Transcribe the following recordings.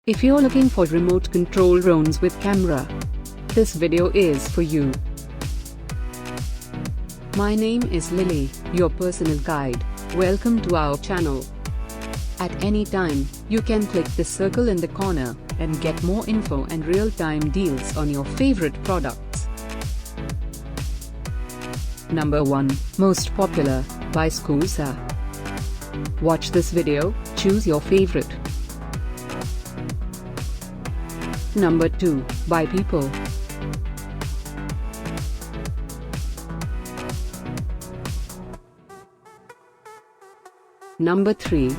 If you're looking for remote control drones with camera, this video is for you. My name is Lily, your personal guide. Welcome to our channel. At any time, you can click the circle in the corner and get more info and real-time deals on your favorite products. Number 1, Most Popular, by Scusa. Watch this video, choose your favorite. Number 2, by PEEPUL. Number 3.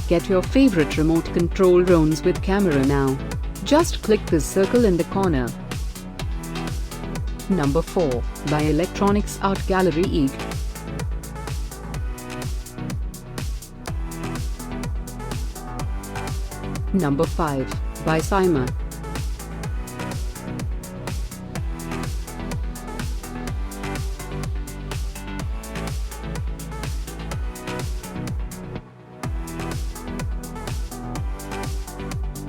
Get your favorite remote control drones with camera now. Just click this circle in the corner. Number 4, by Electronicsartgallery. Number 5, by Syma.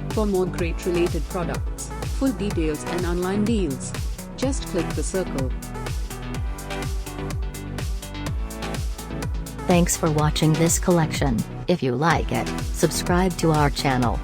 For more great related products, full details and online deals, just click the circle. Thanks for watching this collection. If you like it, subscribe to our channel.